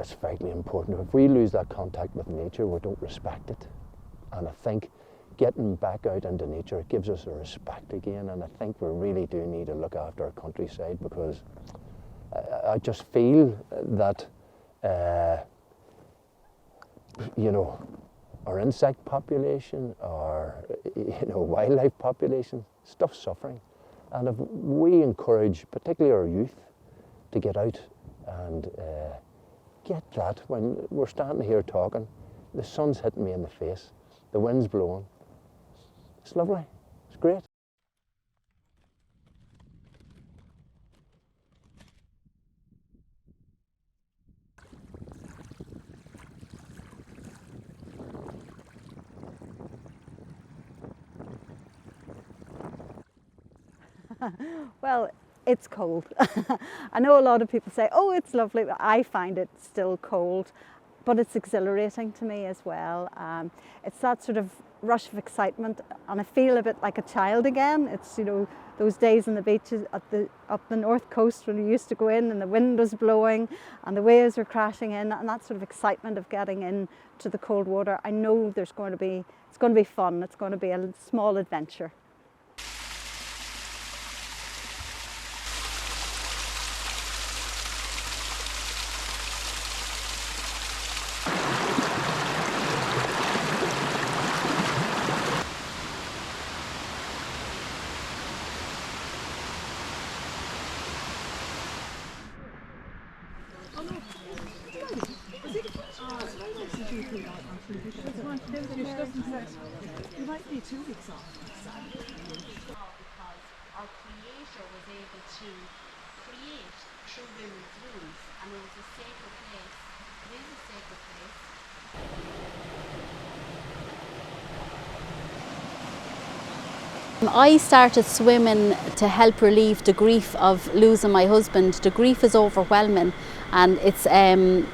it's vitally important. If we lose that contact with nature, we don't respect it. And I think getting back out into nature, it gives us a respect again, and I think we really do need to look after our countryside, because I just feel that you know, our insect population, our wildlife population, stuff's suffering. And if we encourage, particularly our youth, to get out and get that, when we're standing here talking, the sun's hitting me in the face, the wind's blowing. It's lovely, it's great. Well, it's cold. I know a lot of people say, oh, it's lovely, but I find it still cold, but it's exhilarating to me as well. It's that sort of rush of excitement, and I feel a bit like a child again. It's, you know, those days on the beaches up the north coast when we used to go in and the wind was blowing and the waves were crashing in, and that sort of excitement of getting into the cold water. I know it's going to be fun. It's going to be a small adventure. You might be 2 weeks off. Because our Creator was able to create through women's wombs, and it was a sacred place. It is a sacred place. I started swimming to help relieve the grief of losing my husband. The grief is overwhelming, and it's an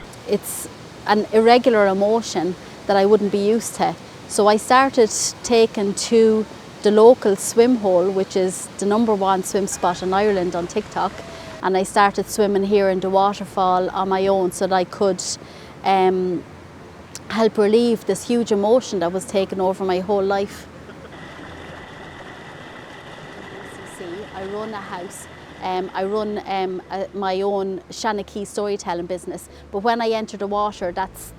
irregular emotion that I wouldn't be used to. So I started taking to the local swim hole, which is the #1 swim spot in Ireland on TikTok, and I started swimming here in the waterfall on my own so that I could help relieve this huge emotion that was taking over my whole life. As you see, I run a house. I run my own Shanachie storytelling business, but when I enter the water, that's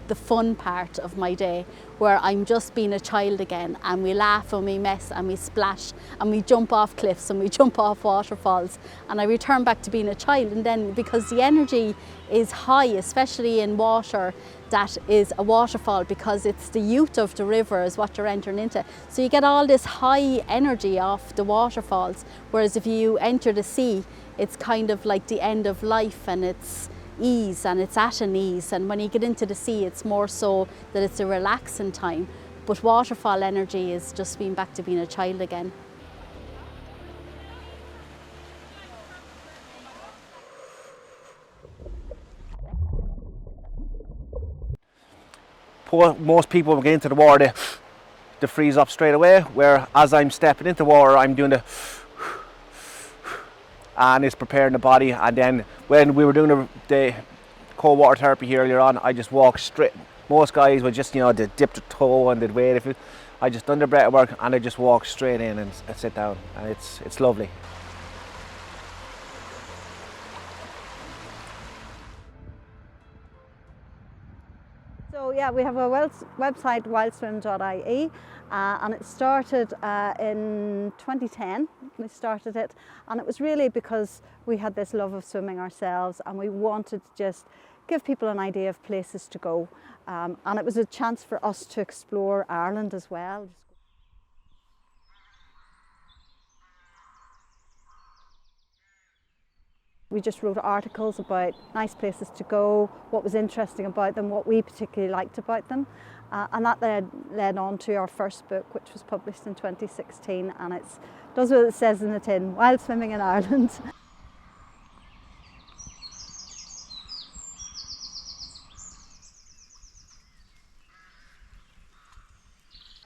the fun part of my day, where I'm just being a child again, and we laugh and we mess and we splash and we jump off cliffs and we jump off waterfalls, and I return back to being a child. And then, because the energy is high, especially in water that is a waterfall, because it's the youth of the river is what you're entering into, so you get all this high energy off the waterfalls, whereas if you enter the sea, it's kind of like the end of life, and it's ease, and it's at an ease. And when you get into the sea, it's more so that it's a relaxing time, but waterfall energy is just being back to being a child again. Most people will get into the water, they freeze up straight away, where as I'm stepping into the water, I'm doing the and it's preparing the body. And then when we were doing the cold water therapy here earlier on, I just walked straight. Most guys would just, they dip the toe and they'd wait. I just done the breath work and I just walk straight in and sit down, and it's lovely. So yeah, we have a website, wildswim.ie, and it started in 2010. We started it, and it was really because we had this love of swimming ourselves, and we wanted to just give people an idea of places to go, and it was a chance for us to explore Ireland as well. We just wrote articles about nice places to go, what was interesting about them, what we particularly liked about them, and that led on to our first book, which was published in 2016, and it does what it says in the tin: Wild Swimming in Ireland.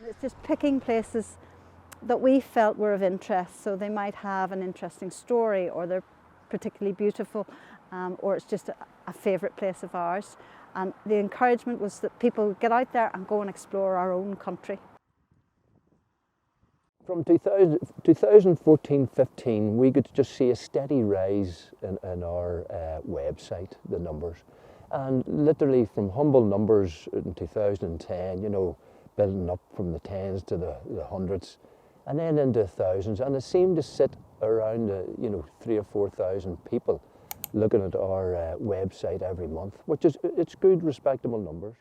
It's just picking places that we felt were of interest, so they might have an interesting story, or they're particularly beautiful, or it's just a favourite place of ours. And the encouragement was that people get out there and go and explore our own country. From 2014-15, we could just see a steady rise in our website, the numbers. And literally from humble numbers in 2010, you know, building up from the tens to the hundreds, and then into thousands. And it seemed to sit around, 3,000 or 4,000 people looking at our website every month, which is, it's good, respectable numbers.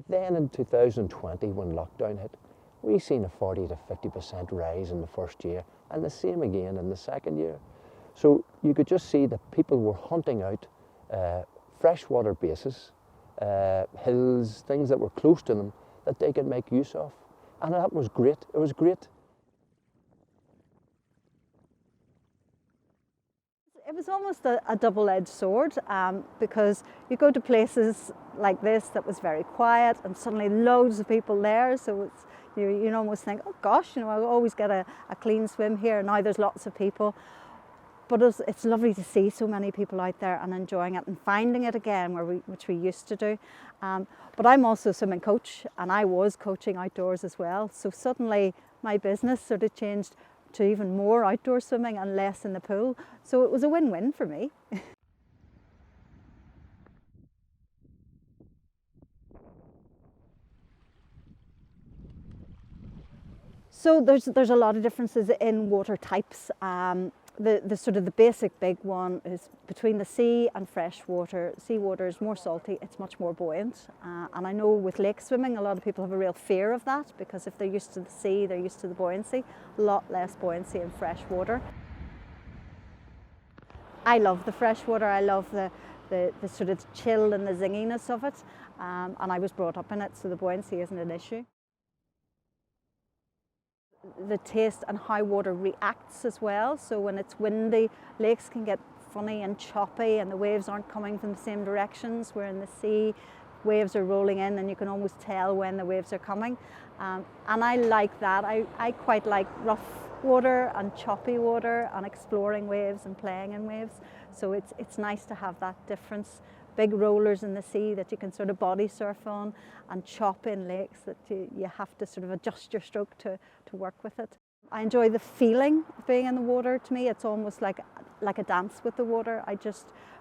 Then in 2020, when lockdown hit, we seen a 40 to 50% rise in the first year, and the same again in the second year. So you could just see that people were hunting out freshwater bases, hills, things that were close to them that they could make use of. And that was great. It was great. It was almost a double-edged sword, because you go to places like this that was very quiet and suddenly loads of people there, so it's, you almost think, oh gosh, I always get a clean swim here, now there's lots of people. But it's lovely to see so many people out there and enjoying it and finding it again, which we used to do. But I'm also a swimming coach, and I was coaching outdoors as well, so suddenly my business sort of changed to even more outdoor swimming and less in the pool. So it was a win-win for me. So there's a lot of differences in water types. The sort of the basic big one is between the sea and freshwater. Seawater is more salty, it's much more buoyant. And I know with lake swimming, a lot of people have a real fear of that, because if they're used to the sea, they're used to the buoyancy. A lot less buoyancy in freshwater. I love the freshwater, I love the sort of chill and the zinginess of it. And I was brought up in it, so the buoyancy isn't an issue. The taste and how water reacts as well. So when it's windy, lakes can get funny and choppy and the waves aren't coming from the same directions, where in the sea, waves are rolling in and you can almost tell when the waves are coming. And I like that. I quite like rough water and choppy water and exploring waves and playing in waves. So it's nice to have that difference. Big rollers in the sea that you can sort of body surf on, and chop in lakes that you have to sort of adjust your stroke to work with it. I enjoy the feeling of being in the water. To me, it's almost like a dance with the water. I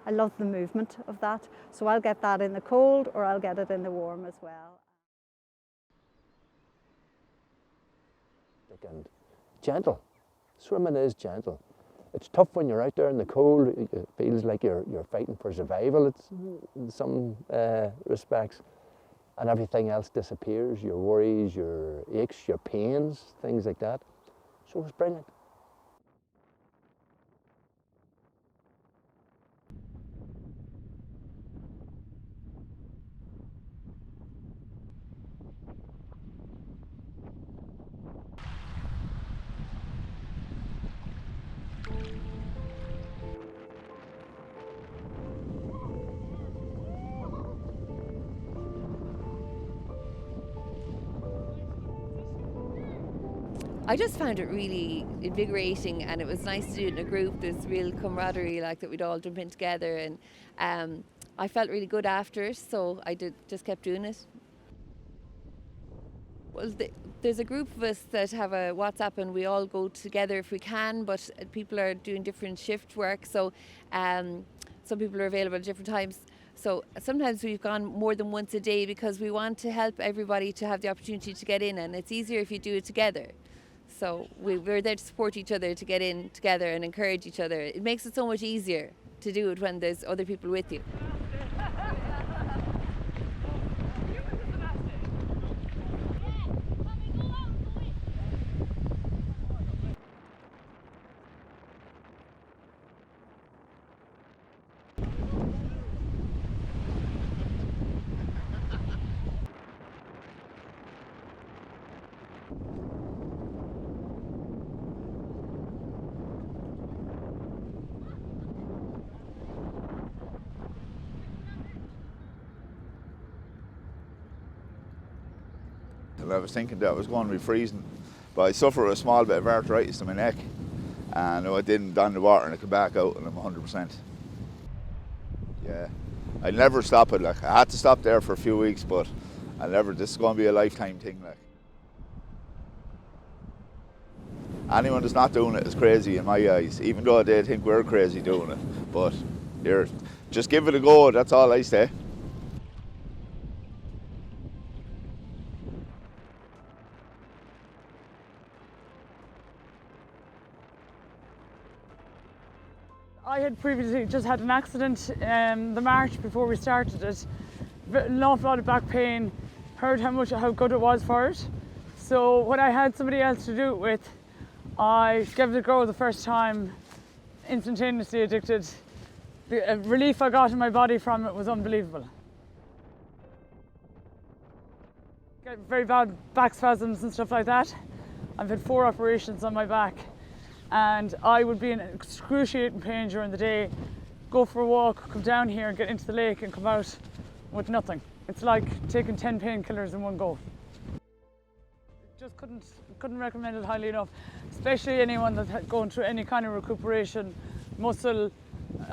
love the movement of that. So I'll get that in the cold, or I'll get it in the warm as well. And gentle. Swimming is gentle. It's tough when you're out there in the cold. It feels like you're fighting for survival in some respects, and everything else disappears. Your worries, your aches, your pains, things like that. So it's brilliant. I just found it really invigorating, and it was nice to do it in a group. There's real camaraderie, like that we'd all jump in together, and I felt really good after it, so I just kept doing it. Well, there's a group of us that have a WhatsApp, and we all go together if we can, but people are doing different shift work, so some people are available at different times. So sometimes we've gone more than once a day, because we want to help everybody to have the opportunity to get in, and it's easier if you do it together. So we're there to support each other, to get in together and encourage each other. It makes it so much easier to do it when there's other people with you. I was thinking that I was going to be freezing, but I suffer a small bit of arthritis in my neck, and I didn't down the water and I came back out and I'm 100%. Yeah, I'll never stop it. Like, I had to stop there for a few weeks, but this is going to be a lifetime thing. Like, anyone that's not doing it is crazy in my eyes, even though they think we're crazy doing it. But here, just give it a go, that's all I say. I had previously just had an accident the March before we started it. An awful lot of back pain, heard how good it was for it. So when I had somebody else to do it with, I gave it a go the first time, instantaneously addicted. The relief I got in my body from it was unbelievable. Get very bad back spasms and stuff like that. I've had 4 operations on my back. And I would be in excruciating pain during the day, go for a walk, come down here and get into the lake and come out with nothing. It's like taking 10 painkillers in one go. Just couldn't recommend it highly enough, especially anyone that's going through any kind of recuperation, muscle.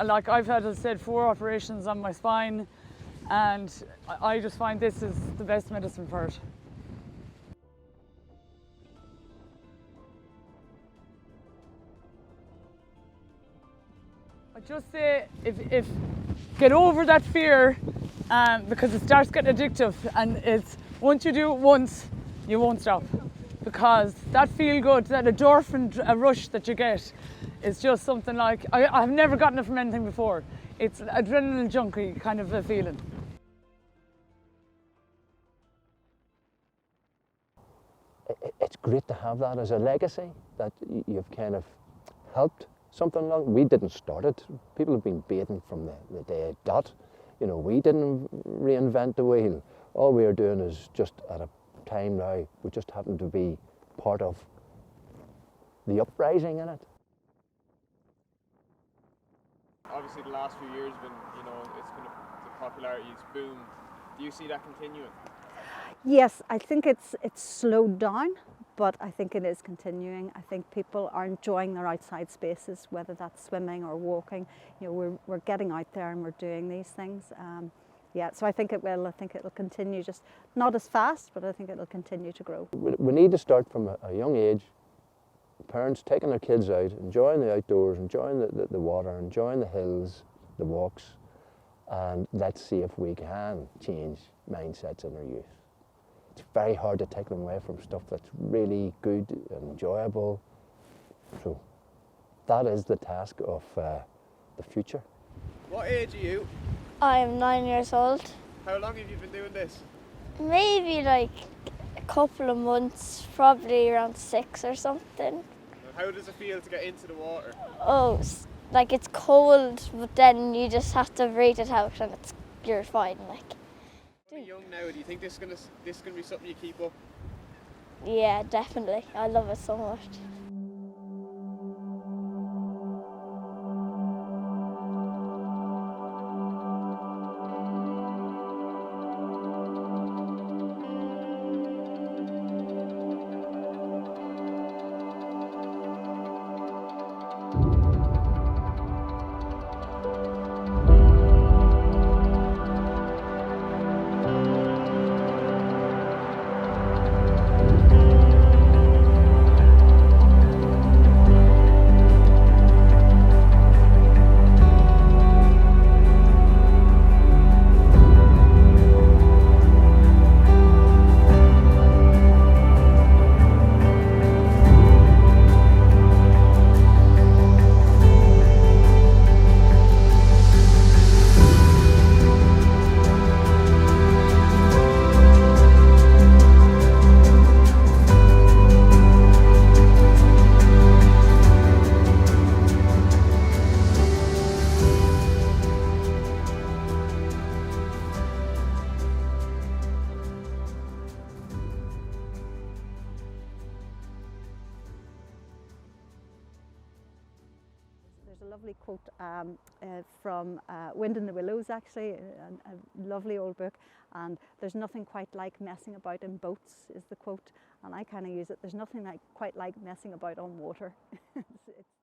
Like I've had, as I said, 4 operations on my spine, and I just find this is the best medicine for it. I just say, if get over that fear, because it starts getting addictive, and it's once you do it once, you won't stop, because that feel good, that endorphin rush that you get, is just something like I've never gotten it from anything before. It's adrenaline junkie kind of a feeling. It's great to have that as a legacy, that you've kind of helped something along. We didn't start it. People have been bathing from the day dot. You know, we didn't reinvent the wheel. All we are doing is just at a time now, we just happen to be part of the uprising in it. Obviously the last few years have been, it's been the popularity's boomed. Do you see that continuing? Yes, I think it's slowed down, but I think it is continuing. I think people are enjoying their outside spaces, whether that's swimming or walking. You know, we're getting out there and we're doing these things. Yeah, so I think it will. I think it'll continue, just not as fast, but I think it'll continue to grow. We need to start from a young age. Parents taking their kids out, enjoying the outdoors, enjoying the water, enjoying the hills, the walks, and let's see if we can change mindsets in our youth. It's very hard to take them away from stuff that's really good and enjoyable. So that is the task of the future. What age are you? I am 9 years old. How long have you been doing this? Maybe like a couple of months, probably around 6 or something. How does it feel to get into the water? Oh, like it's cold, but then you just have to breathe it out and you're fine. Like. You're young now. Do you think this is gonna be something you keep up? Yeah, definitely. I love it so much. There's a lovely quote from Wind in the Willows, actually, a lovely old book, and there's nothing quite like messing about in boats is the quote, and I kind of use it, there's nothing quite like messing about on water. It's